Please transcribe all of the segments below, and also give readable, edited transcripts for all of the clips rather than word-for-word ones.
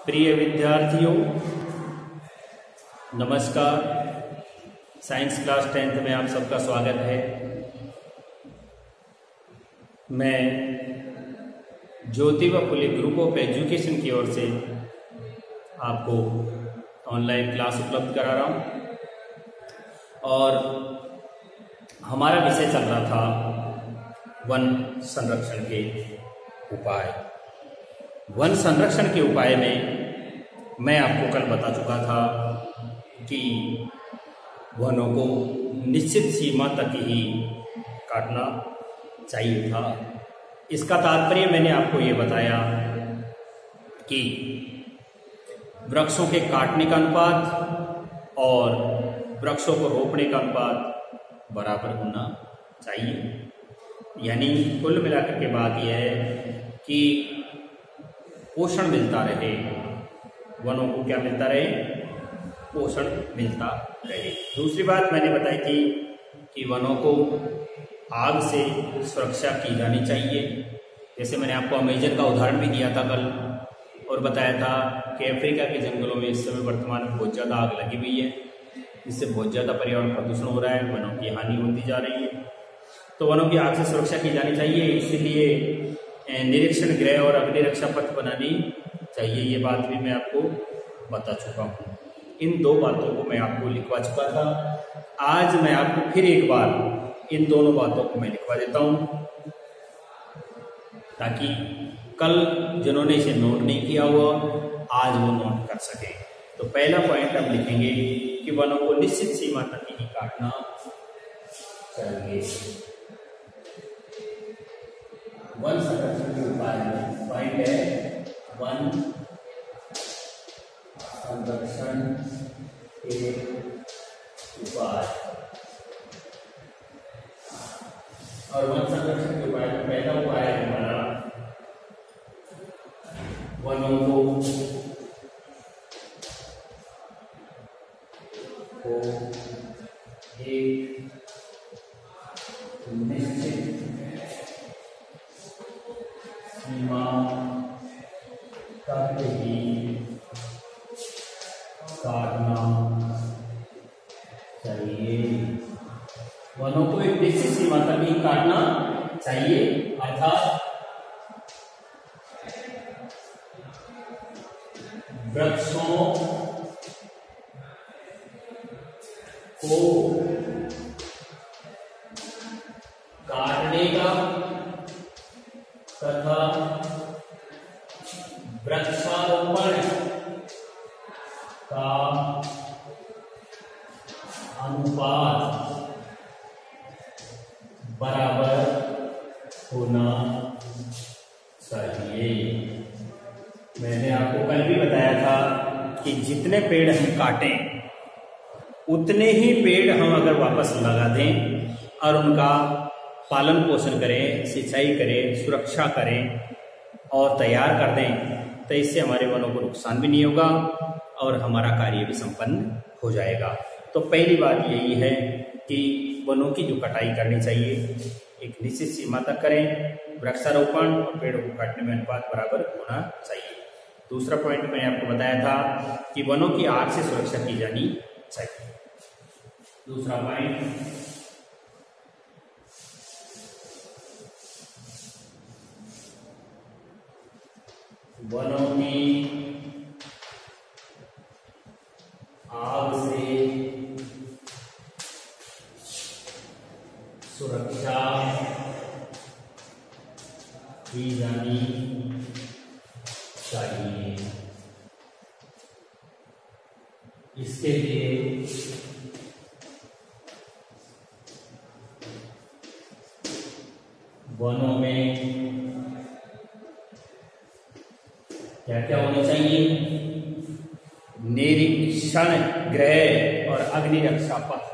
प्रिय विद्यार्थियों, नमस्कार। साइंस क्लास 10th में आप सबका स्वागत है। मैं Jyotiba Phule group of education की ओर से आपको ऑनलाइन क्लास उपलब्ध करा रहा हूँ और हमारा विषय चल रहा था वन संरक्षण के उपाय। वन संरक्षण के उपाय में मैं आपको कल बता चुका था कि वनों को निश्चित सीमा तक ही काटना चाहिए था। इसका तात्पर्य मैंने आपको ये बताया कि वृक्षों के काटने का अनुपात और वृक्षों को रोपणे का अनुपात बराबर होना चाहिए। यानी कुल मिलाकर के बात यह है कि पोषण मिलता रहे, वनों को क्या मिलता रहे, पोषण मिलता रहे। दूसरी बात मैंने बताई थी कि वनों को आग से सुरक्षा की जानी चाहिए। जैसे मैंने आपको अमेजन का उदाहरण भी दिया था कल और बताया था कि अफ्रीका के जंगलों में इस समय वर्तमान में बहुत ज़्यादा आग लगी हुई है, जिससे बहुत ज़्यादा पर्यावरण प्रदूषण हो रहा है, वनों की हानि होती जा रही है। तो वनों की आग से सुरक्षा की जानी चाहिए, इसलिए निरीक्षण गृह और अग्नि रक्षा पथ बनानी चाहिए। ये बात भी मैं आपको बता चुका हूँ। इन दो बातों को मैं आपको लिखवा चुका था। आज मैं आपको फिर एक बार इन दोनों बातों को मैं लिखवा देता हूँ ताकि कल जिन्होंने इसे नोट नहीं किया हुआ आज वो नोट कर सके। तो पहला पॉइंट हम लिखेंगे कि वनों को निश्चित सीमा तक ही काटना चाहिए। वन संरक्षण के उपाय में पॉइंट है वन संरक्षण के उपाय। और वन संरक्षण के उपाय में पहला उपाय है हमारा वनों को एक निश्चित सीमा तक ही काटना चाहिए। वनों को एक निश्चित सीमा तक ही काटना चाहिए, अर्थात वृक्षों को काटने का तथा वृक्षारोपण का अनुपात बराबर होना चाहिए। मैंने आपको कल भी बताया था कि जितने पेड़ हम काटें उतने ही पेड़ हम अगर वापस लगा दें और उनका पालन पोषण करें, सिंचाई करें, सुरक्षा करें और तैयार कर दें तो इससे हमारे वनों को नुकसान भी नहीं होगा और हमारा कार्य भी संपन्न हो जाएगा। तो पहली बात यही है कि वनों की जो कटाई करनी चाहिए एक निश्चित सीमा तक करें, वृक्षारोपण और पेड़ों को काटने में अनुपात बराबर होना चाहिए। दूसरा पॉइंट मैंने आपको बताया था कि वनों की आग से सुरक्षा की जानी चाहिए। दूसरा पॉइंट वनों की आग से सुरक्षा की जानी चाहिए। इसके लिए वनों में क्या क्या होने चाहिए? निरीक्षण गृह और अग्नि रक्षा पथ।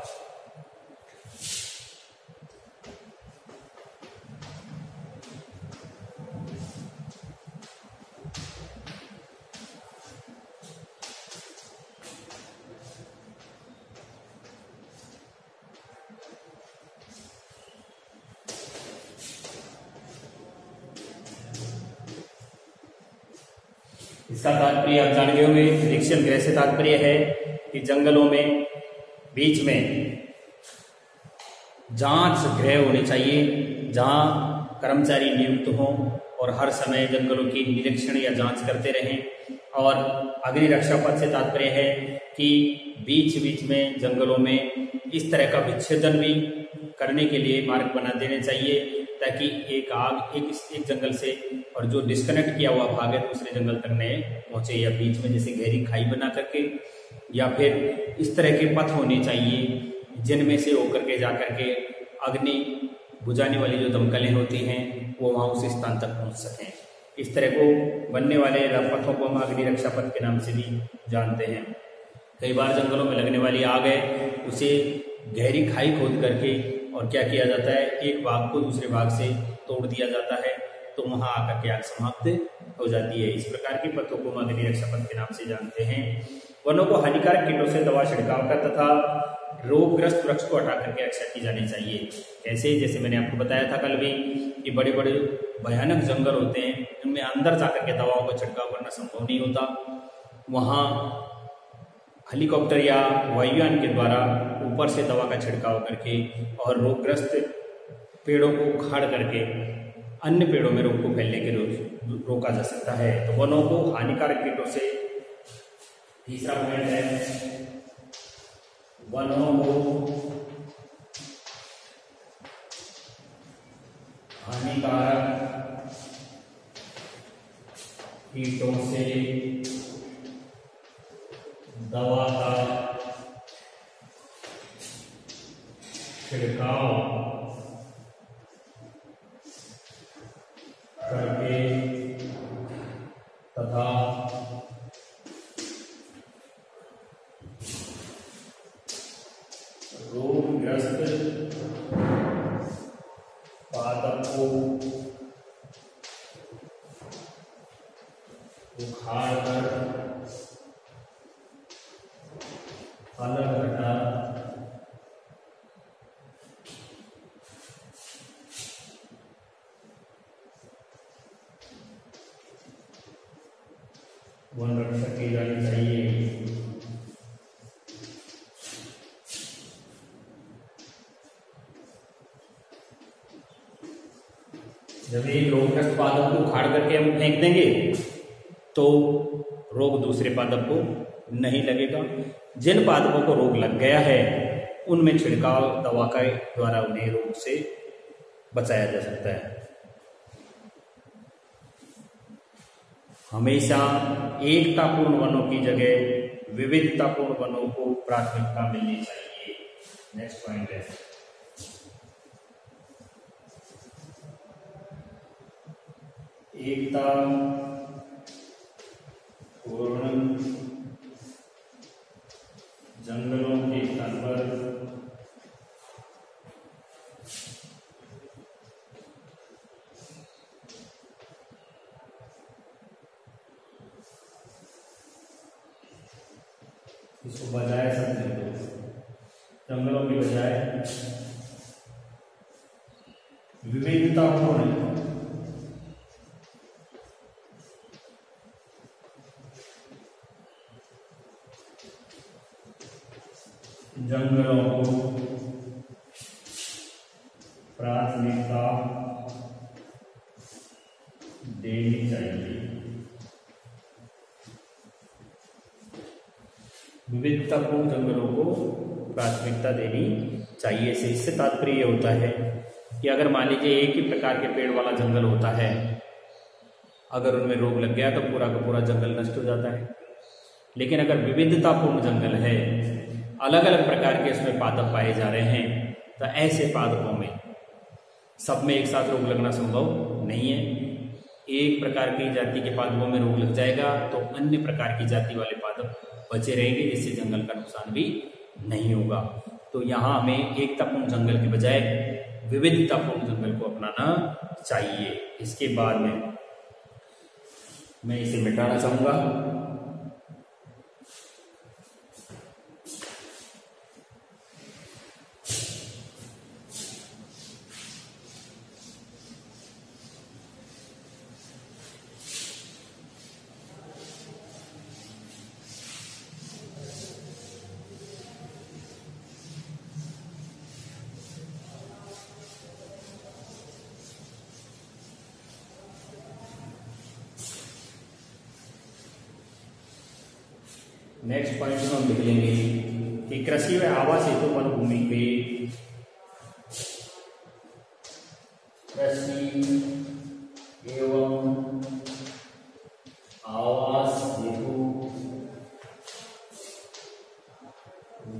इसका तात्पर्य आप जान गए होंगे। निरीक्षण गृह से तात्पर्य है कि जंगलों में बीच में जांच गृह होने चाहिए, जहां कर्मचारी नियुक्त हों और हर समय जंगलों की निरीक्षण या जांच करते रहें। और अग्नि रक्षा पथ से तात्पर्य है कि बीच बीच में जंगलों में इस तरह का विच्छेदन भी करने के लिए मार्ग बना देने चाहिए, ताकि एक आग एक जंगल से और जो डिस्कनेक्ट किया हुआ भाग है दूसरे जंगल तक नहीं पहुंचे, या बीच में जैसे गहरी खाई बना करके, या फिर इस तरह के पथ होने चाहिए जिनमें से होकर के जाकर के अग्नि बुझाने वाली जो दमकलें होती हैं वो वहां उस स्थान तक पहुंच सकें। इस तरह को बनने वाले पथों को हम अग्नि रक्षा पथ के नाम से भी जानते हैं। कई बार जंगलों में लगने वाली आग है उसे गहरी खाई खोद करके और क्या किया जाता है, एक भाग को दूसरे भाग से तोड़ दिया जाता है, तो वहां आकर के आग समाप्त हो जाती है। इस प्रकार के पथों को हम अग्नि रक्षा पथ के नाम से जानते हैं। वनों को हानिकारक कीटों से दवा छिड़काव कर तथा रोगग्रस्त वृक्ष को हटा करके रक्षा की जानी चाहिए। कैसे? जैसे मैंने आपको बताया था कल भी कि बड़े बड़े भयानक जंगल होते हैं, उनमें अंदर जाकर के दवाओं का छिड़काव करना संभव नहीं होता। वहां हेलीकॉप्टर या वायुयान के द्वारा ऊपर से दवा का छिड़काव करके और रोगग्रस्त पेड़ों को उखाड़ करके अन्य पेड़ों में रोग को फैलने के रोका जा सकता है। तो वनों को हानिकारक कीटों से, तीसरा पॉइंट है वनों को हानिकारक कीटों से दवा का छिड़काव करके तथा रोगग्रस्त पादप को उखाड़ कर अलग हटा वन रक्षा की जानी चाहिए। जब एक रोगग्रस्त पादप को उखाड़ करके हम फेंक देंगे तो रोग दूसरे पादप को नहीं लगेगा। जिन पादपों को रोग लग गया है उनमें छिड़काव दवा के द्वारा उन्हें रोग से बचाया जा सकता है। हमेशा एकतापूर्ण वनों की जगह विविधतापूर्ण वनों को प्राथमिकता मिलनी चाहिए। नेक्स्ट पॉइंट है एकता पूर्ण जंगलों के तल पर इसको बजाय समझे तो जंगलों की बजाय विविधतापूर्ण जंगलों को प्राथमिकता देनी चाहिए। विविधतापूर्ण जंगलों को प्राथमिकता देनी चाहिए से इससे तात्पर्य होता है कि अगर मान लीजिए एक ही प्रकार के पेड़ वाला जंगल होता है, अगर उनमें रोग लग गया तो पूरा का पूरा जंगल नष्ट हो जाता है। लेकिन अगर विविधतापूर्ण जंगल है, अलग अलग प्रकार के उसमें पादप पाए जा रहे हैं, तो ऐसे पादपों में सब में एक साथ रोग लगना संभव नहीं है। एक प्रकार की जाति के पादपों में रोग लग जाएगा तो अन्य प्रकार की जाति वाले पादप बचे रहेंगे, जिससे जंगल का नुकसान भी नहीं होगा। तो यहाँ हमें एकतापूर्ण जंगल के बजाय विविधतापूर्ण जंगल को अपनाना चाहिए। इसके बाद में मैं इसे मिटाना चाहूंगा। नेक्स्ट पॉइंट में हम लिख लेंगे कि कृषि व आवास हेतु वन भूमि पे कृषि एवं आवास हेतु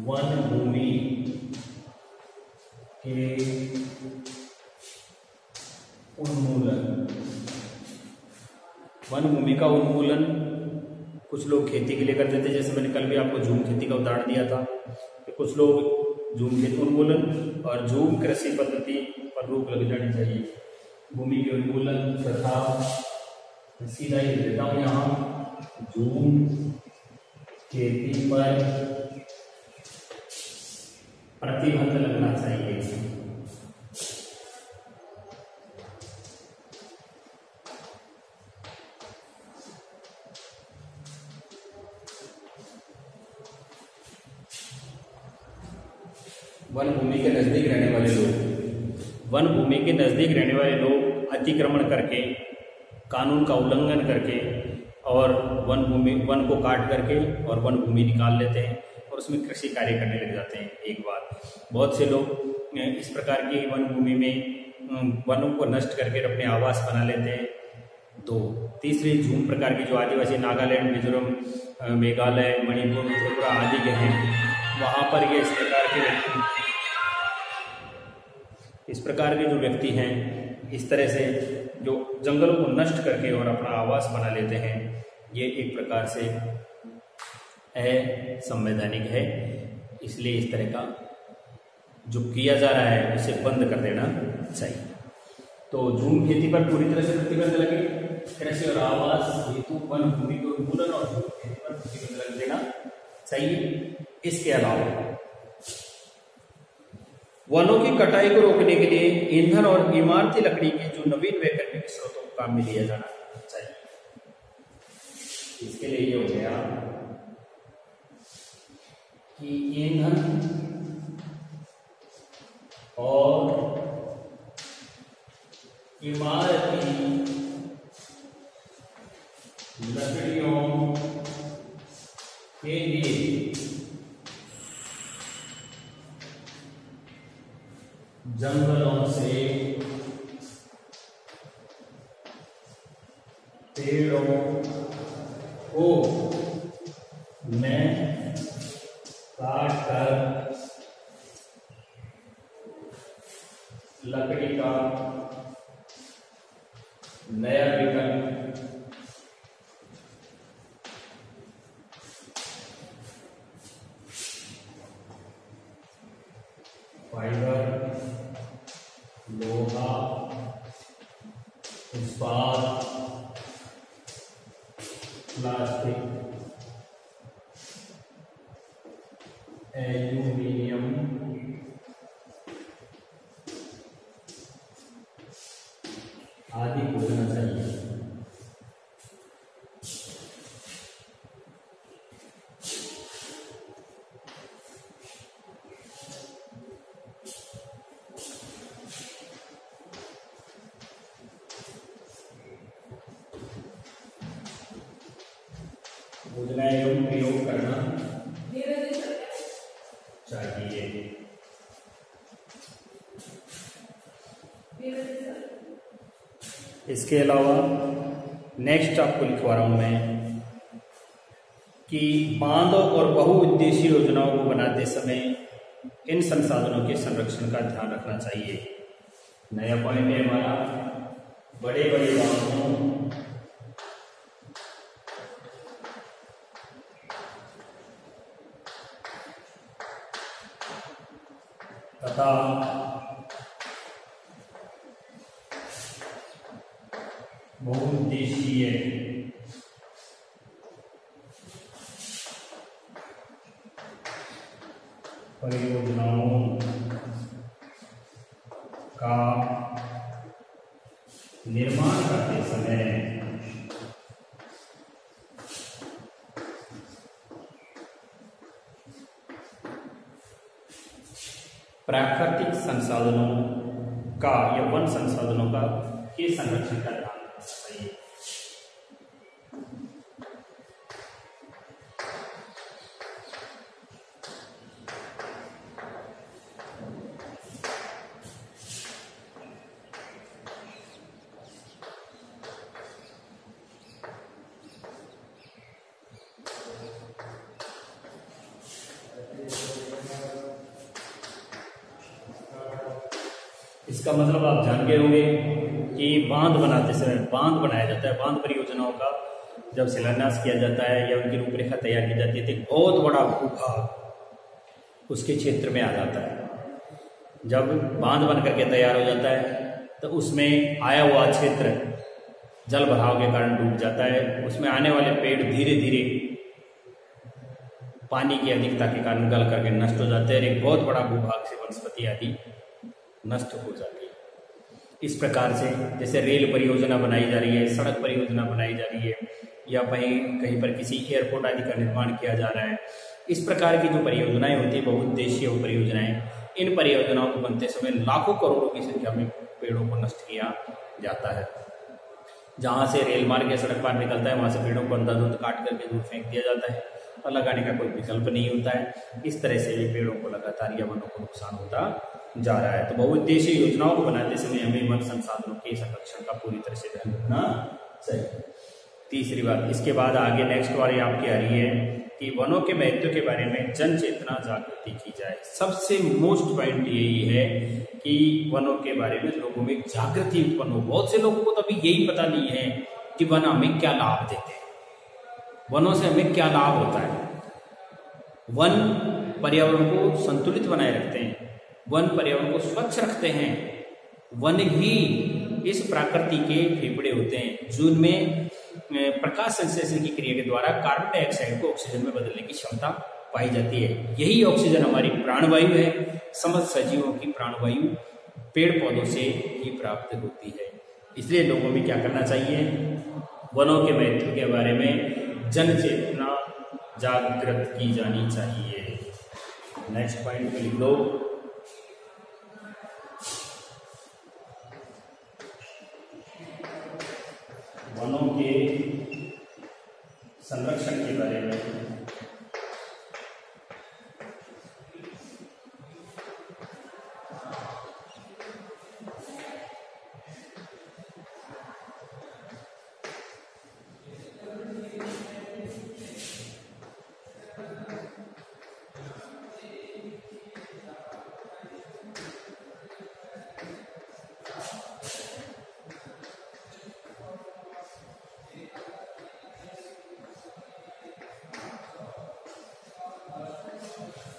वन भूमि के उन्मूलन। वन भूमि का उन्मूलन कुछ लोग खेती के लिए करते थे, जैसे मैंने कल भी आपको झूम खेती का उदाहरण दिया था कि कुछ लोग झूम खेती उन्मूलन और झूम कृषि पद्धति पर रोक लग जानी चाहिए। भूमि के उन्मूलन तथा सीधा ही देता हूं यहाँ झूम खेती पर प्रतिबंध लगना चाहिए। वन भूमि के नजदीक रहने वाले लोग, वन भूमि के नजदीक रहने वाले लोग अतिक्रमण करके, कानून का उल्लंघन करके और वन को काट करके और वन भूमि निकाल लेते हैं और उसमें कृषि कार्य करने लग जाते हैं। एक बार बहुत से लोग इस प्रकार की वन भूमि में वनों को नष्ट करके अपने आवास बना लेते हैं। दो तीसरी झूम प्रकार की जो आदिवासी नागालैंड, मिजोरम, मेघालय, मणिपुर, त्रिपुरा आदि के हैं, वहाँ पर ये इस प्रकार के जो व्यक्ति हैं इस तरह से जो जंगलों को नष्ट करके और अपना आवास बना लेते हैं, ये एक प्रकार से असंवैधानिक है। इसलिए इस तरह का जो किया जा रहा है उसे बंद कर देना चाहिए। तो झूम खेती पर पूरी तरह से प्रतिबंध लगे, कृषि और आवास हेतु वन भूमि के उन्मूलन और झूम खेती पर प्रतिबंध लग देना चाहिए। इसके अलावा वनों की कटाई को रोकने के लिए ईंधन और इमारती लकड़ी के जो नवीन वैकल्पिक स्रोतों को काम में लिया जाना चाहिए। इसके लिए ये हो गया कि ईंधन और इमारती लकड़ियों के लिए जंगलों से पेड़ों को मैं काट कर लकड़ी का नया विकल्प फाइबर, लोहा, इस्पात, प्लास्टिक, एल्यूमिनियम आदि बोलना चाहिए। बोलना एवं प्रयोग करना चाहिए। इसके अलावा नेक्स्ट आपको लिखवा रहा हूं मैं कि बांध और बहुउद्देशीय योजनाओं को बनाते समय इन संसाधनों के संरक्षण का ध्यान रखना चाहिए। नया पॉइंट है हमारा, बड़े बड़े बांधों तथा बहुउद्देशीय परियोजनाओं का निर्माण करते समय प्राकृतिक संसाधनों का या वन संसाधनों का के संरक्षण का ध्यान रखना चाहिए। इसका मतलब आप जान गए होंगे कि बांध बनाते समय, बांध बनाया जाता है, बांध परियोजनाओं का जब शिलान्यास किया जाता है या उनकी रूपरेखा तैयार की जाती है तो एक बहुत बड़ा भूभाग उसके क्षेत्र में आ जाता है। जब बांध बन करके तैयार हो जाता है तो उसमें आया हुआ क्षेत्र जल भराव के कारण डूब जाता है। उसमें आने वाले पेड़ धीरे धीरे पानी की अधिकता के कारण गल करके नष्ट हो जाते हैं। एक बहुत बड़ा भूभाग से वनस्पति आदि नष्ट हो जाती है। इस प्रकार से जैसे रेल परियोजना बनाई जा रही है, सड़क परियोजना बनाई जा रही है, या कहीं पर किसी एयरपोर्ट आदि का निर्माण किया जा रहा है, इस प्रकार की जो परियोजनाएं होती है, बहुउद्देशीय परियोजनाएं, इन परियोजनाओं को बनते समय लाखों करोड़ों की संख्या में पेड़ों को नष्ट किया जाता है। जहाँ से रेल मार्ग या सड़क मार्ग निकलता है वहाँ से पेड़ों को अंधाधुंध काट करके दूर फेंक दिया जाता है और लगाने का कोई विकल्प नहीं होता है। इस तरह से ये पेड़ों को लगातार या वनों को नुकसान होता जा रहा है। तो बहुउद्देशीय योजनाओं को बनाते समय हमें वन संसाधनों के संरक्षण का पूरी तरह से ध्यान रखना चाहिए। तीसरी बात, इसके बाद आगे नेक्स्ट वाली आपकी आ रही है कि वनों के महत्व के बारे में जन चेतना जागृति की जाए। सबसे मोस्ट पॉइंट यही है कि वनों के बारे में लोगों में जागृति उत्पन्न हो। बहुत से लोगों को तो अभी यही पता नहीं है कि वन हमें क्या लाभ देते हैं, वनों से हमें क्या लाभ होता है। वन पर्यावरण को संतुलित बनाए रखते हैं, वन पर्यावरण को स्वच्छ रखते हैं, वन ही इस प्रकृति के फेफड़े होते हैं जिनमें प्रकाश संश्लेषण की क्रिया के द्वारा कार्बन डाइऑक्साइड को ऑक्सीजन में बदलने की क्षमता पाई जाती है। यही ऑक्सीजन हमारी प्राणवायु है। समस्त सजीवों की प्राणवायु पेड़ पौधों से ही प्राप्त होती है। इसलिए लोगों में क्या करना चाहिए, वनों के महत्व के बारे में जन चेतना जागृत की जानी चाहिए। नेक्स्ट पॉइंट पे लिख दो, वनों के संरक्षण के बारे में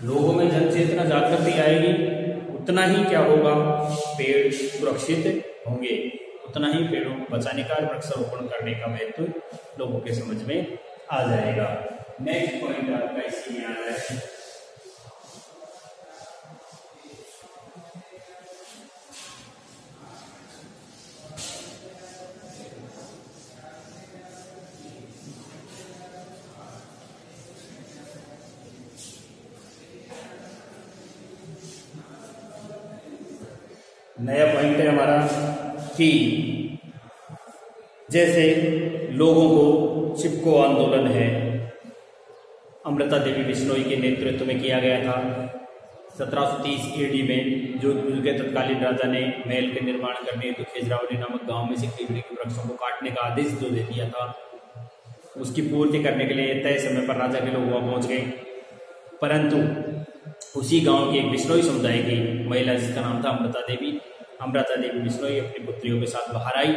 लोगों में जन चेतना जागृति आएगी, उतना ही क्या होगा, पेड़ सुरक्षित होंगे, उतना ही पेड़ों को बचाने का, वृक्षारोपण करने का महत्व लोगों के समझ में आ जाएगा। नेक्स्ट पॉइंट आपका इसी में आ रहा है, नया पॉइंट है हमारा कि जैसे लोगों को चिपको आंदोलन है, अमृता देवी बिश्नोई के नेतृत्व में किया गया था 1730 AD में, जो के तत्कालीन राजा ने महल के निर्माण करने हेतु खेजरावली नामक गांव में से खजूरी के वृक्षों को काटने का आदेश जो दे दिया था, उसकी पूर्ति करने के लिए तय समय पर राजा के लोग वहां पहुंच गए। परंतु उसी गांव की एक बिश्नोई समुदाय की महिला, जिसका नाम था अमृता देवी बिश्नोई, अपनी पुत्रियों के साथ बाहर आई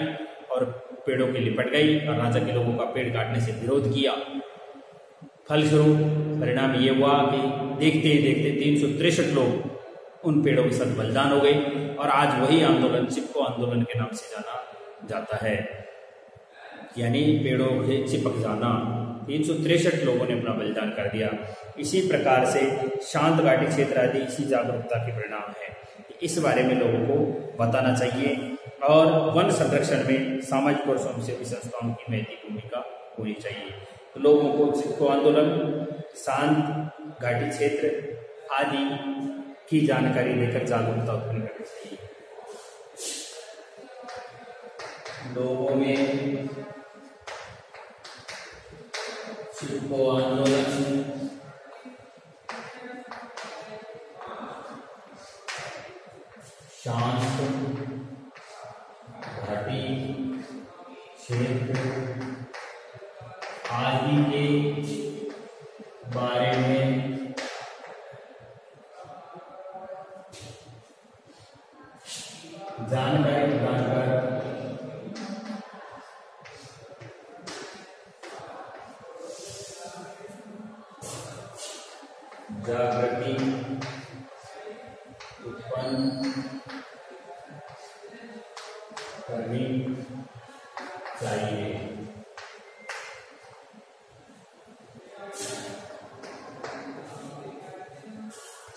और पेड़ों के लिपट गई और राजा के लोगों का पेड़ काटने से विरोध किया। फलस्वरूप परिणाम ये हुआ कि देखते ही देखते 363 लोग उन पेड़ों के साथ बलिदान हो गए और आज वही आंदोलन चिपको आंदोलन के नाम से जाना जाता है, यानी पेड़ों से चिपक जाना। 363 लोगों ने अपना बलिदान कर दिया। इसी प्रकार से शांत घाटी क्षेत्र आदि इसी जागरूकता के परिणाम है। इस बारे में लोगों को बताना चाहिए और वन संरक्षण में सामाजिक और स्वयंसेवी संस्थाओं की नैतिक भूमिका होनी चाहिए। तो लोगों को चिपको आंदोलन, शांत घाटी क्षेत्र आदि की जानकारी लेकर जागरूकता उत्पन्न करनी चाहिए। लोगों में चिपको आंदोलन, शांत घाटी क्षेत्र आदि के बारे में जागृति उत्पन्न करनी चाहिए।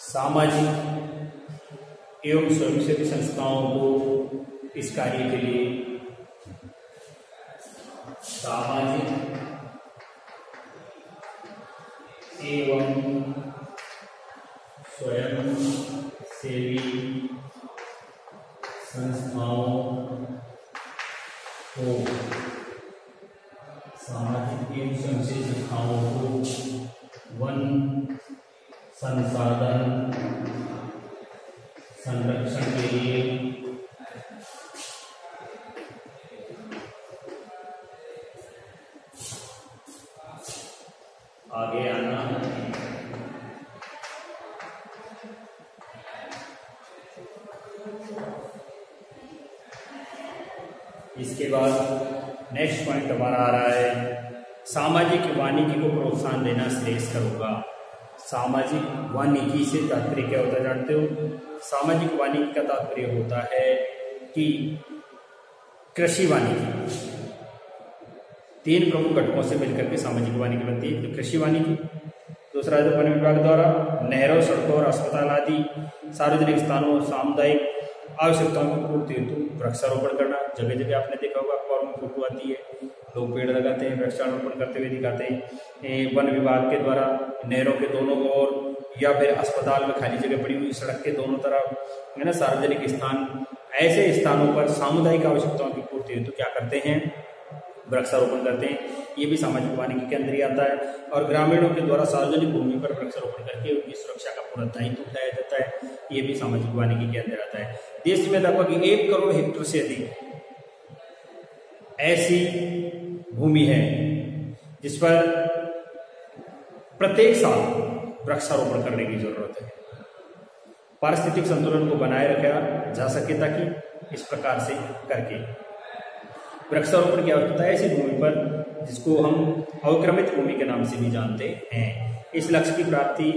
सामाजिक एवं स्वयंसेवी संस्थाओं को इस कार्य के लिए सामाजिक एवं स्वयंसेवी संस्थाओं को वन संसाधन संरक्षण के लिए आगे आना इसके बाद नेक्स्ट पॉइंट हमारा आ रहा है सामाजिक वानिकी को प्रोत्साहन देना श्रेयस्कर होगा। सामाजिक वानिकी से तात्पर्य क्या होता है जानते हो? सामाजिक वानिकी का तात्पर्य होता है कि कृषि वानिकी, तीन प्रमुख घटकों से मिलकर के सामाजिक वानिकी बनती है। तो कृषि वानिकी, दूसरा है वन विभाग द्वारा नहरों, सड़कों और अस्पताल आदि सार्वजनिक स्थानों सामुदायिक आवश्यकताओं की पूर्ति हेतु वृक्षारोपण करना। जगह जगह आपने देखा होगा, अखबार में फोटो आती है, लोग पेड़ लगाते हैं, वृक्षारोपण करते हुए दिखाते हैं। वन विभाग के द्वारा नहरों के दोनों ओर या फिर अस्पताल में खाली जगह पड़ी हुई सड़क के दोनों तरफ है ना, सार्वजनिक स्थान, ऐसे स्थानों पर सामुदायिक आवश्यकताओं की पूर्ति हेतु क्या करते हैं? वृक्षारोपण करते हैं। ये भी सामाजिक वानिकी के अंदर ही आता है। और ग्रामीणों के द्वारा सार्वजनिक भूमि पर वृक्षारोपण करके उनकी सुरक्षा का पूरा दायित्व उठाया जाता है। ये भी सामाजिक वानिकी के अंदर आता है। देश में लगभग 1 करोड़ हेक्टेयर से अधिक ऐसी भूमि है जिस पर प्रत्येक साल वृक्षारोपण करने की जरूरत है। पारिस्थितिक संतुलन को बनाए रखा जा सके, ताकि इस प्रकार से करके वृक्षारोपण की आवश्यकता है ऐसी भूमि पर जिसको हम अवक्रमित भूमि के नाम से भी जानते हैं। इस लक्ष्य की प्राप्ति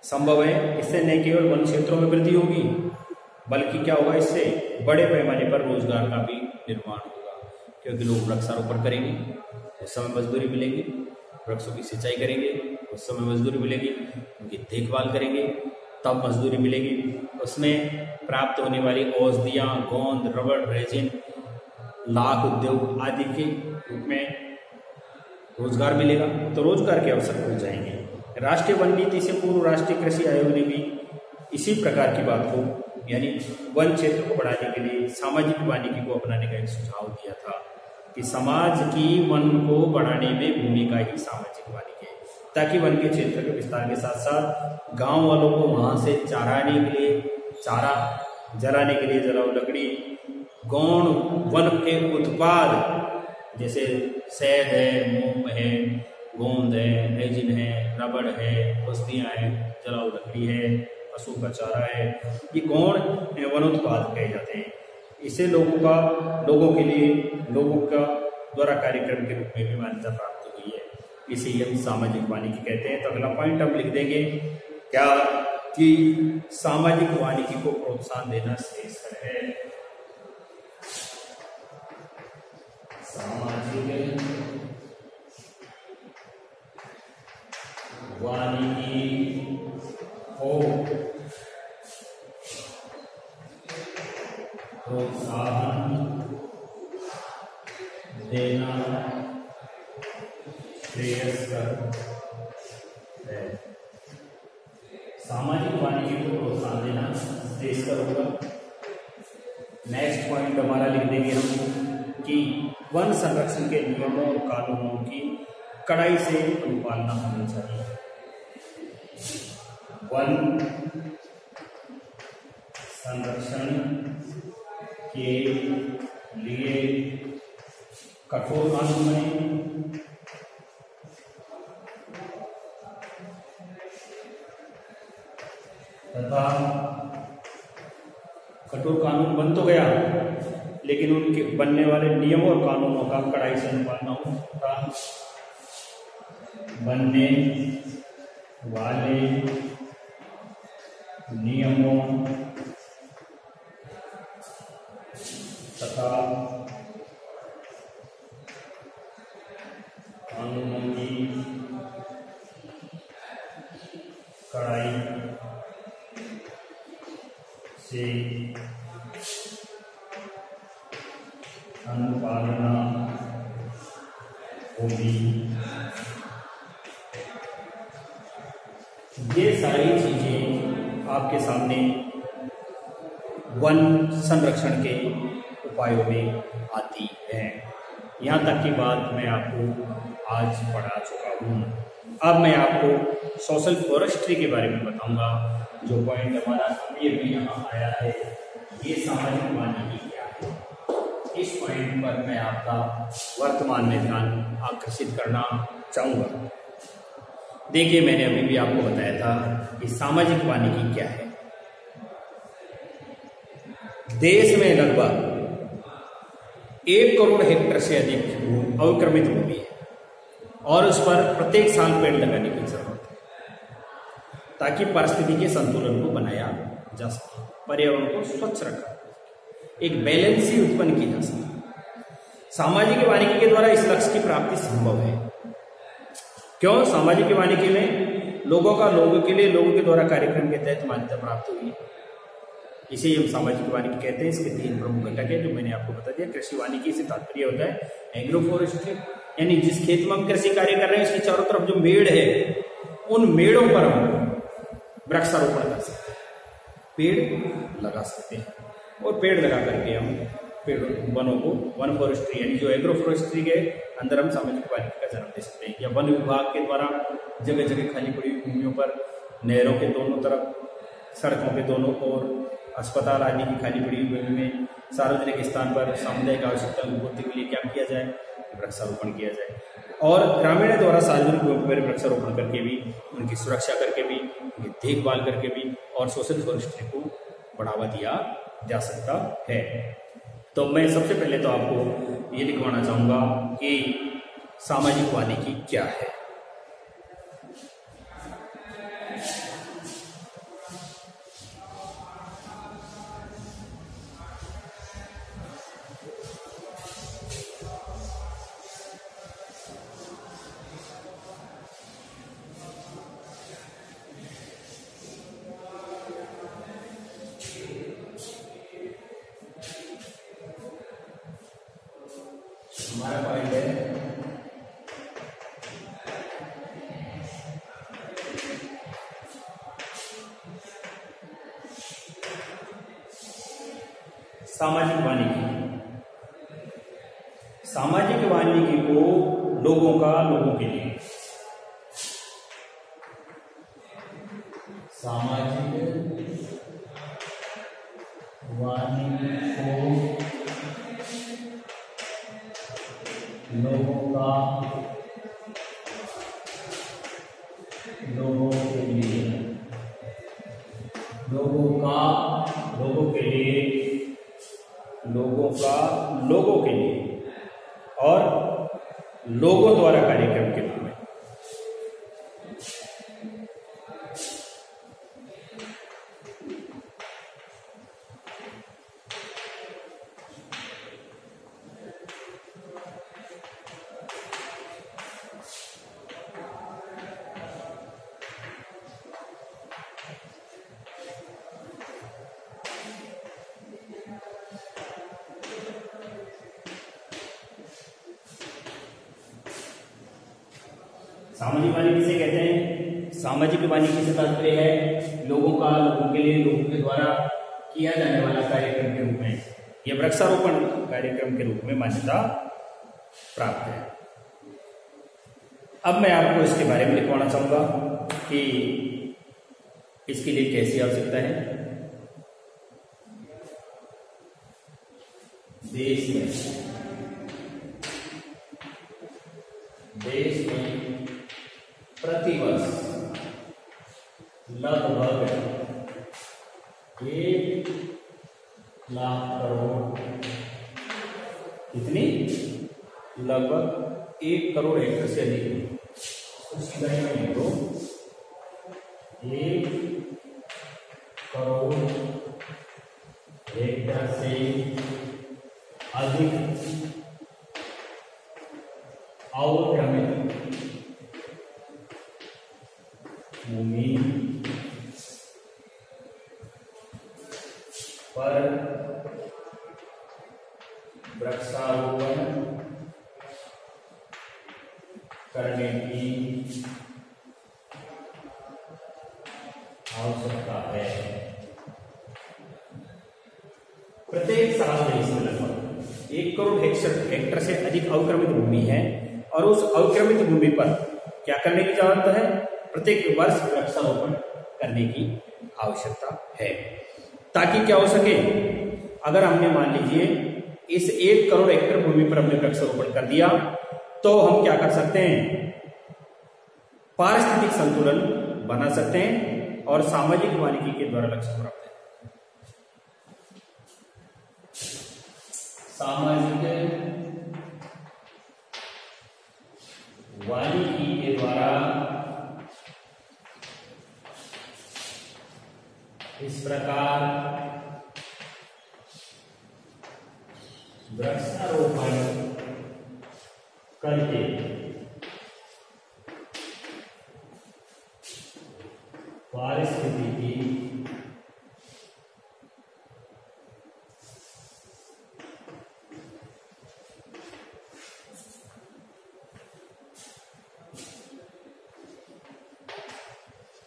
संभव है। इससे न केवल वन क्षेत्रों में वृद्धि होगी, बल्कि क्या होगा, इससे बड़े पैमाने पर रोजगार का भी निर्माण होगा, क्योंकि लोग वृक्षारोपण करेंगे, उस समय मजदूरी मिलेगी, वृक्षों की सिंचाई करेंगे, उस समय मजदूरी मिलेगी, उनकी देखभाल करेंगे, तब मजदूरी मिलेगी। उसमें प्राप्त होने वाली औषधियाँ, गोंद, रबड़, रेजिन, लाख उद्योग आदि के रूप में रोजगार मिलेगा, तो रोजगार के अवसर खुल जाएंगे। राष्ट्रीय वन नीति से पूर्व राष्ट्रीय कृषि आयोग ने भी इसी प्रकार की बात को, यानी वन क्षेत्र को बढ़ाने के लिए सामाजिक वानिकी को अपनाने का एक सुझाव दिया था कि समाज की वन को बढ़ाने में भूमिका ही सामाजिक वानिकी है, ताकि वन के क्षेत्र के विस्तार के साथ साथ गांव वालों को वहां से चराने के लिए, चारा जलाने के लिए जलाऊ लकड़ी, गौण वन के उत्पाद जैसे शहद है, मोम है, गोंद है, रेजिन है, रबड़ है, औषधियाँ हैं, जलाऊ लकड़ी है, पशु का चारा है, ये गौण वन उत्पाद कहे जाते हैं। इसे लोगों के लिए लोगों का द्वारा कार्यक्रम के रूप में भी मान्यता प्राप्त हुई है। इसे हम सामाजिक वानिकी कहते हैं। तो अगला पॉइंट हम लिख देंगे क्या कि सामाजिक वानिकी को प्रोत्साहन देना श्रेयस्कर है। सामाजिक वानिकी को प्रोत्साहन देना श्रेयस्कर है। सामाजिक वानिकी को प्रोत्साहन देना श्रेयस्कर होगा। नेक्स्ट पॉइंट हमारा लिख देंगे हम कि वन संरक्षण के नियमों और कानूनों की कड़ाई से अनुपालना होनी चाहिए। वन संरक्षण के लिए कठोर कानून बने तथा कठोर कानून बन तो गया, लेकिन उनके बनने वाले नियमों और कानूनों का कड़ाई से अनुपालना होता। बनने वाले नियमों तथा कानूनों की कड़ाई से अनुपालना होगी। ये सारी चीजें आपके सामने वन संरक्षण के उपायों में आती हैं। यहाँ तक की बात मैं आपको आज पढ़ा चुका हूँ। अब मैं आपको सोशल फॉरेस्ट्री के बारे में बताऊंगा। जो पॉइंट हमारा अभी यहाँ आया है, ये सामाजिक वानिकी क्या है, इस पॉइंट पर मैं आपका वर्तमान में ध्यान आकर्षित करना चाहूँगा। देखिए, मैंने अभी भी आपको बताया था कि सामाजिक वानिकी क्या है। देश में लगभग 1 करोड़ हेक्टेयर से अधिक अवक्रमित भूमि है और उस पर प्रत्येक साल पेड़ लगाने की जरूरत है ताकि परिस्थिति के संतुलन को बनाया जा सके, पर्यावरण को स्वच्छ रखा, एक बैलेंस ही उत्पन्न की जा सके। सामाजिक वानिकी के द्वारा इस लक्ष्य की प्राप्ति संभव है। क्यों? सामाजिक वानिकी में लोगों का लोगों के लिए लोगों के द्वारा कार्यक्रम के तहत मान्यता प्राप्त हुई। इसे हम सामाजिक वानिकी कहते हैं। इसके 3 प्रमुख घटक है जो मैंने आपको बता दिया। कृषि वानिकी से तात्पर्य होता है एग्रो फॉरेस्ट्री, यानी जिस खेत में हम कृषि कार्य कर रहे हैं उसके चारों तरफ जो मेड़ है, उन मेड़ों पर हम वृक्षारोपण कर सकते हैं, पेड़ लगा सकते हैं और पेड़ लगा करके हम पेड़ वनों को वन फॉरेस्ट्री यानी जो एग्रो फॉरेस्ट्री के अंदर हम सामाजिक वानिकी का जन्म दे सकते हैं। या वन विभाग के द्वारा जगह जगह खाली पड़ी हुई भूमियों पर, नहरों के दोनों तरफ, सड़कों के दोनों ओर, अस्पताल आदि की खाली पड़ी हुई भूमि में, सार्वजनिक स्थान पर सामुदायिक आवश्यकता की पूर्ति के लिए क्या किया जाए? वृक्षारोपण किया जाए। और ग्रामीण द्वारा सार्वजनिक भूमि पर वृक्षारोपण करके भी, उनकी सुरक्षा करके भी, उनकी देखभाल करके भी और सोशल फॉरेस्ट्री को बढ़ावा दिया जा सकता है। तो मैं सबसे पहले तो आपको ये लिखवाना चाहूंगा कि सामाजिक वानिकी क्या है। हमारा पॉइंट है सामाजिक वानिकी। सामाजिक वानिकी को लोगों का लोगों के लिए, सामाजिक वानिकी को लोगों का लोगों के लिए, लोगों का लोगों के लिए, लोगों का लोगों के लिए और लोगों द्वारा कार्यक्रम के रूप में। सामाजिक वानिकी किसे कहते हैं? सामाजिक वानिकी से तात्पर्य है लोगों का लोगों के लिए, लोगों के द्वारा किया जाने वाला कार्यक्रम के रूप में, यह वृक्षारोपण कार्यक्रम के रूप में मान्यता प्राप्त है। अब मैं आपको इसके बारे में लिखवाना चाहूंगा कि इसके लिए कैसी आवश्यकता है। देश में प्रतिवर्ष लगभग 1 लाख करोड़, कितनी? लगभग 1 करोड़ हेक्टेयर से अधिक, 1 करोड़ हेक्टेयर से अधिक अवक्रमित भूमि पर वृक्षारोपण करने की आवश्यकता है। प्रत्येक साल देश में लगभग 1 करोड़ हेक्टेयर से अधिक अवक्रमित भूमि है और उस अवक्रमित भूमि पर क्या करने की जरूरत है? प्रत्येक वर्ष वृक्षारोपण करने की आवश्यकता है, ताकि क्या हो सके, अगर हमने मान लीजिए इस 1 करोड़ हेक्टेयर भूमि पर हमने वृक्षारोपण कर दिया तो हम क्या कर सकते हैं? पारिस्थितिक संतुलन बना सकते हैं और सामाजिक वानिकी के द्वारा लक्ष्य प्राप्त है। सामाजिक वानिकी के द्वारा इस प्रकार वृक्षारोपण करके पारिस्थितिकी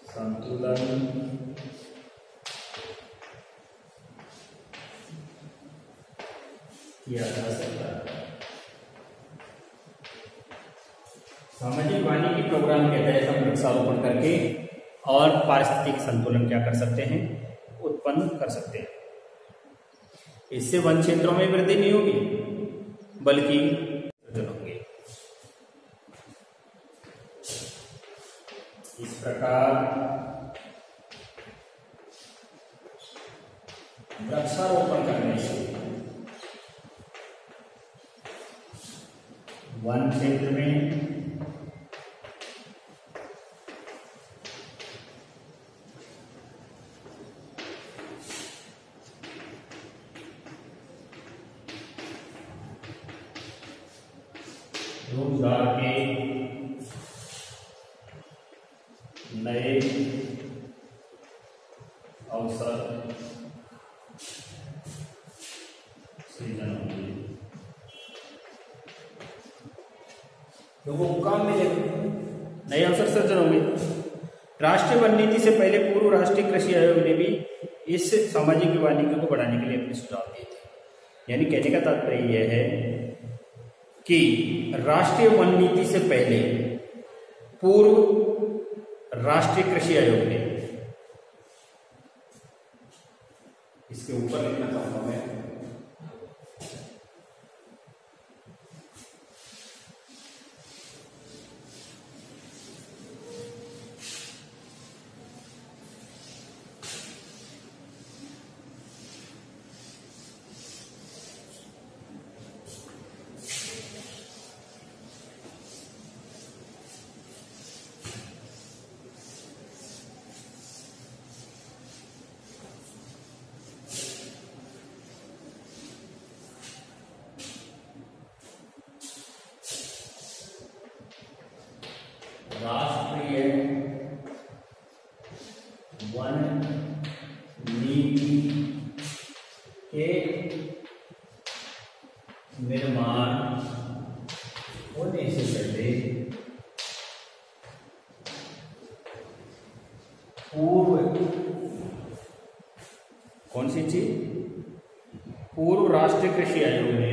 संतुलन किया जा सकता है। सामाजिक वानिकी प्रोग्राम के तहत हम वृक्षारोपण करके और पारिस्थितिक संतुलन क्या कर सकते हैं? उत्पन्न कर सकते हैं। इससे वन क्षेत्रों में वृद्धि नहीं होगी बल्कि सृजन होंगे। इस प्रकार वृक्षारोपण करने से वन क्षेत्र में रोजगार के नए अवसर सृजन होंगे, लोगों को काम मिलेगा, नए अवसर सृजन होंगे। राष्ट्रीय वन नीति से पहले पूर्व राष्ट्रीय कृषि आयोग ने भी इस सामाजिक वानिकी को बढ़ाने के लिए अपने सुझाव दिए थे। यानी कहने का तात्पर्य यह है कि राष्ट्रीय वन नीति से पहले पूर्व राष्ट्रीय कृषि आयोग ने, इसके ऊपर लिखना चाहता हूं मैं, राष्ट्रीय वन नीति के निर्माण होने से पहले पूर्व, कौन सी चीज? पूर्व राष्ट्रीय कृषि आयोग ने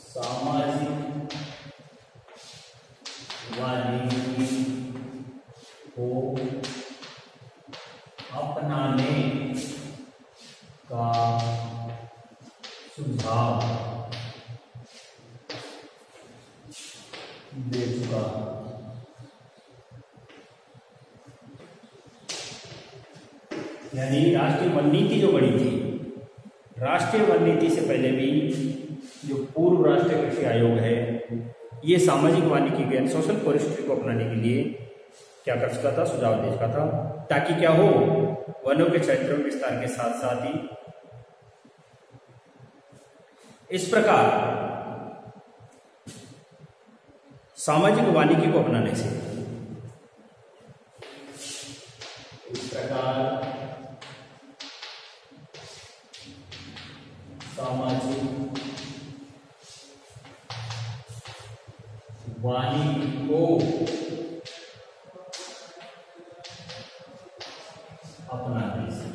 सामाजिक वानिकी को अपनाने का सुझाव दे चुका। यानी राष्ट्रीय वन नीति जो बनी थी, राष्ट्रीय वन नीति से पहले भी जो पूर्व राष्ट्रीय कृषि आयोग है ये सामाजिक वानिकी के सोशल फॉरेस्ट्री को अपनाने के लिए क्या कर चुका था, सुझाव दे चुका था, ताकि क्या हो, वनों के क्षेत्रों में विस्तार के साथ साथ ही इस प्रकार सामाजिक वानिकी को अपनाने से इस प्रकार सामाजिक वानिकी को अपनाने से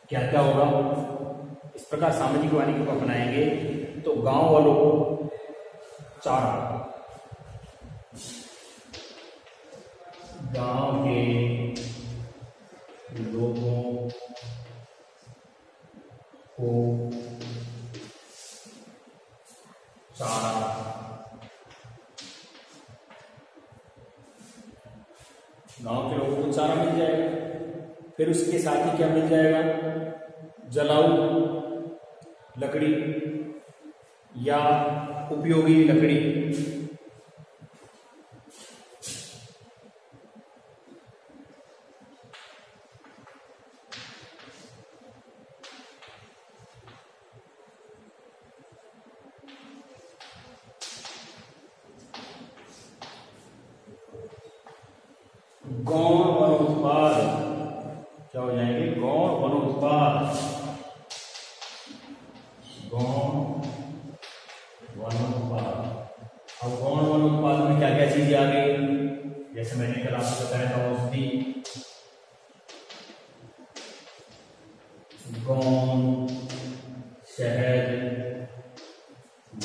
क्या क्या होगा। इस प्रकार सामाजिक वानिकी को अपनाएंगे तो गांव वालों को चारा, गांव के लोगों को चारा, गांव के लोगों को चारा मिल जाएगा। फिर उसके साथ ही क्या मिल जाएगा, जलाऊ लकड़ी या उपयोगी लकड़ी, गौण वनोत्पाद क्या हो जाएंगे, गौण वनोत्पाद, गौण वनोत्पाद। अब गौण वनोत्पाद में क्या क्या चीजें आ गई, जैसे मैंने कल आपको बताया था औषधि, गौण, शहद,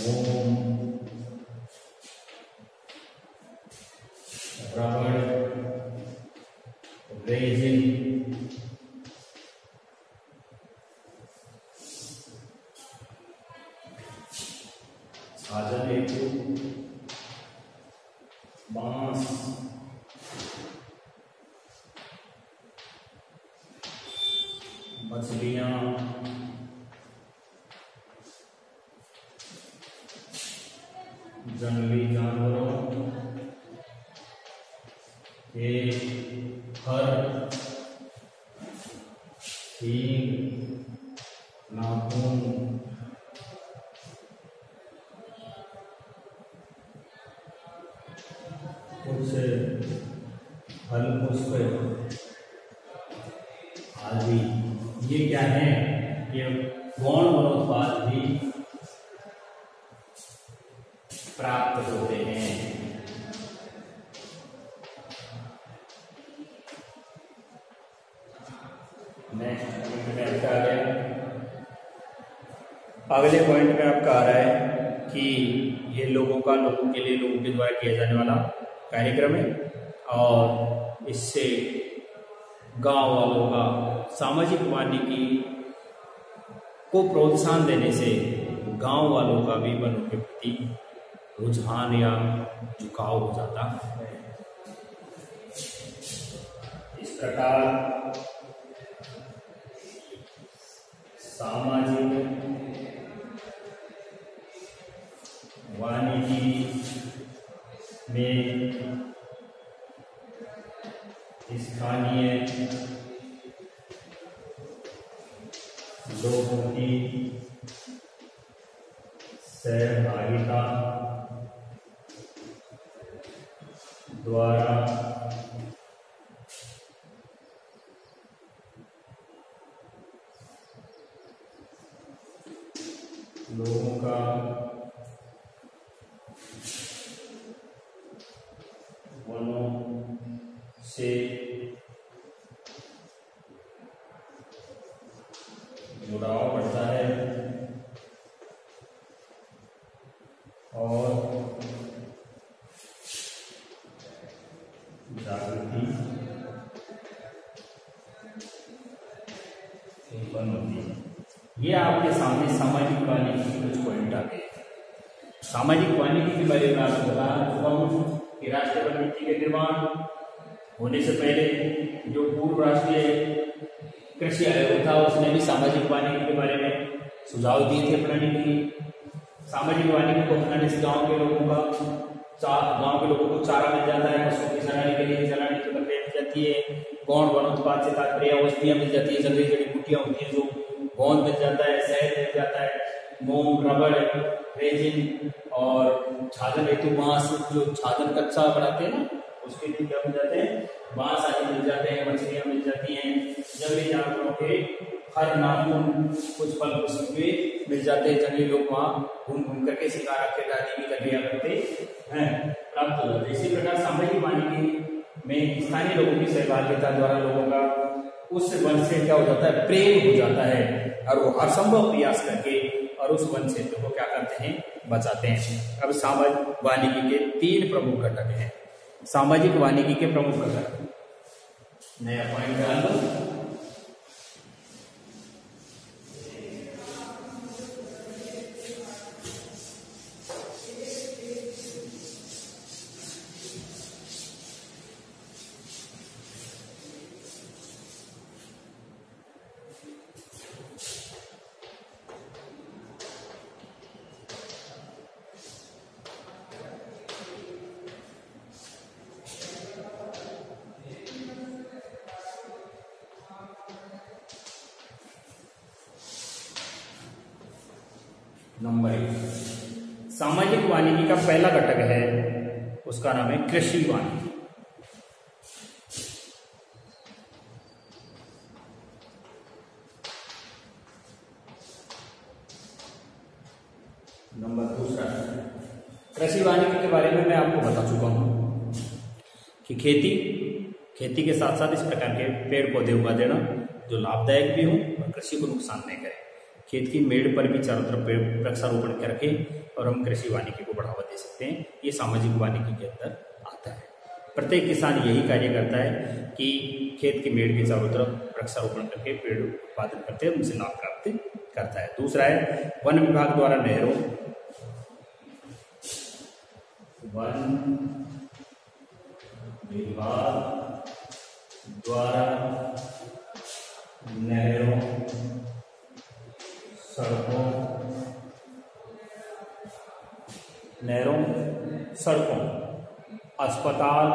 मोम, रबड़, रेजिन, साजन हेतु बांस, मछलियां, जंगली जानवरों के फर, सींग, नाखून, कुछ फल पुष्प आदि, ये क्या है, ये गौण वनोत्पाद भी प्राप्त होते हैं। अगले पॉइंट में आपका आ रहा है कि ये लोगों के लिए लोगों के द्वारा किया जाने वाला कार्यक्रम है और इससे गांव वालों का सामाजिक वानिकी को प्रोत्साहन देने से गांव वालों का भी वनों के प्रति रुझान या झुकाव हो जाता है। इस प्रकार सामाजिक वानिकी में स्थानीय लोगों की सहभागिता द्वारा लोगों का वनों से जुड़ाव बढ़ता है और जागृति उत्पन्न होती है। ये आपके सामने सामाजिक वानिकी के कुछ पॉइंट आ गए। सामाजिक वानिकी के बारे में आपको बता चुका हूं कि राष्ट्रीय वन नीति के निर्माण होने से पहले जो पूर्व राष्ट्रीय कृषि आयोग था, उसने भी सामाजिक वानिकी के बारे में सुझाव दिए थे अपनाने के लिए। सामाजिक वानिकी को अपनाने से गांव के लोगों को चारा मिल जाता है, पशुओं की चराने के लिए चराने की प्रक्रिया मिल जाती है, गौण वन उत्पाद से तात्पर्य औषधियां मिल जाती है, जंगली जड़ी बूटियां होती है जो गोंद मिल जाता है, शहद मिल जाता है, मोम, रबड़, रेजिन और छाजन हेतु बांस, जो छाजन कच्चा बनाते हैं ना उसके लिए क्या मिल जाते हैं, बांस आदि मिल जाते हैं, मछलियां मिल जाती हैं, जंगली जानवरों के हर नाखून, कुछ फल पुष्प भी मिल जाते हैं। जंगली लोग वहां घूम घूम करके शिकार खेत आदि भी करके करते हैं, प्राप्त हो जाते हैं। इसी प्रकार सामाजिक वानिकी में स्थानीय लोगों की सहभागिता द्वारा लोगों का उस वन से क्या हो जाता है, प्रेम हो जाता है और वो असंभव प्रयास करके और उस वन क्षेत्र को क्या करते हैं, बचाते हैं। अब सामाजिक वानिकी के 3 प्रमुख घटक हैं। सामाजिक वानिकी के प्रमुख घटक, नया पॉइंट डाल दो। नंबर 1, सामाजिक वानिकी का पहला घटक है, उसका नाम है कृषि वानिकी। नंबर 2, कृषि वानिकी के बारे में मैं आपको बता चुका हूं कि खेती के साथ साथ इस प्रकार के पेड़ पौधे उगा देना जो लाभदायक भी हो और कृषि को नुकसान नहीं करे। खेत की मेड़ पर भी चारों तरफ वृक्षारोपण कर रखें और हम कृषि वानिकी को बढ़ावा दे सकते हैं। ये सामाजिक वानिकी के अंदर आता है। प्रत्येक किसान यही कार्य करता है कि खेत की मेड़ के चारों तरफ वृक्षारोपण करके पेड़ उत्पादन करते हैं, उनसे लाभ प्राप्त करता है। दूसरा है वन विभाग द्वारा नहरों नहरों, सड़कों, अस्पताल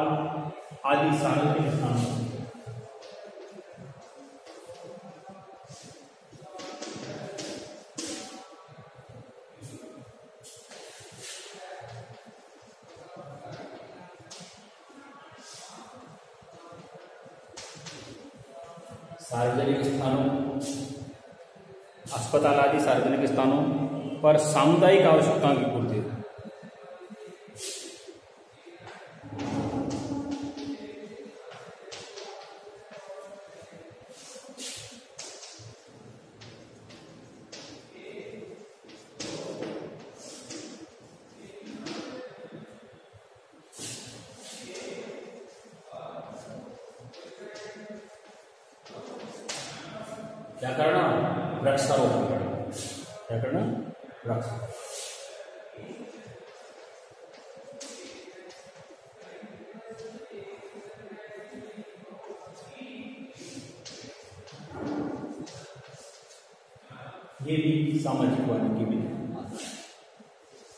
आदि सार्वजनिक स्थानों अस्पताल आदि सार्वजनिक स्थानों पर सामुदायिक आवश्यकताओं की पूर्ति। क्या करना, वृक्षारोपण करना। क्या करना, वृक्षारोपण। ये भी सामाजिक वानिकी में आता है।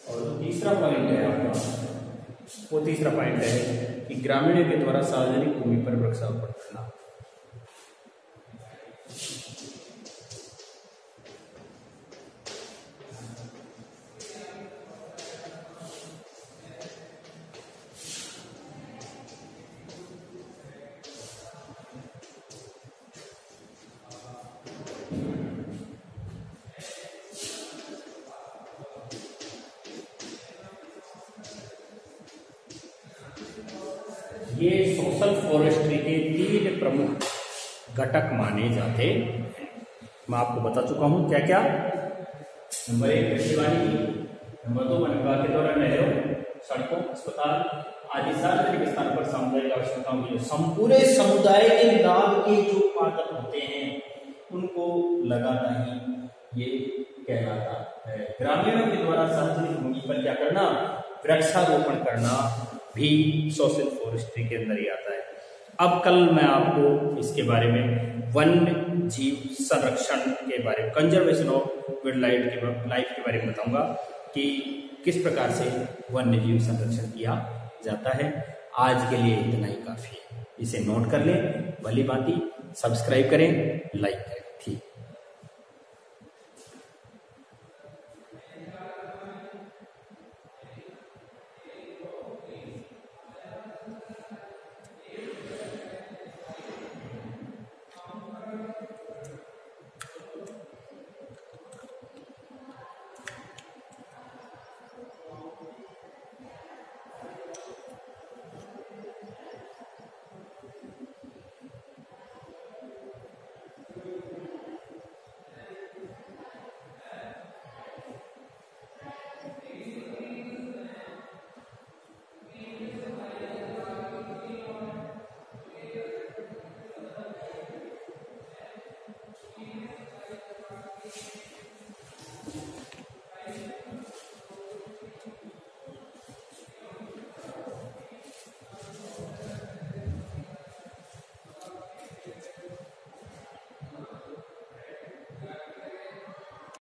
और जो तीसरा पॉइंट है आपका, वो तीसरा पॉइंट है कि ग्रामीणों के द्वारा सार्वजनिक भूमि पर वृक्षारोपण करना। ये सोशल फॉरेस्ट्री के 3 प्रमुख घटक माने जाते हैं। मैं आपको बता चुका हूं क्या क्या। नंबर 1 कृषि वानिकी, नंबर 2 वन विभाग के द्वारा नहरों, सड़कों, अस्पताल आदि सार्वजनिक स्थान पर सामुदायिक आवश्यकताओं के लिए पूरे समुदाय के लाभ के जो उत्पादन होते हैं उनको लगाना ही ये कहलाता है। ग्रामीणों के द्वारा सार्वजनिक भूमि पर क्या करना, वृक्षारोपण करना भी सोशल फॉरेस्ट्री के अंदर ही आता है। अब कल मैं आपको इसके बारे में वन्य जीव संरक्षण के बारे में, कंजर्वेशन ऑफ वाइल्ड लाइफ के बारे में बताऊंगा कि किस प्रकार से वन्य जीव संरक्षण किया जाता है। आज के लिए इतना ही काफी है, इसे नोट कर लें, भली भांति सब्सक्राइब करें, लाइक करें। ठीक।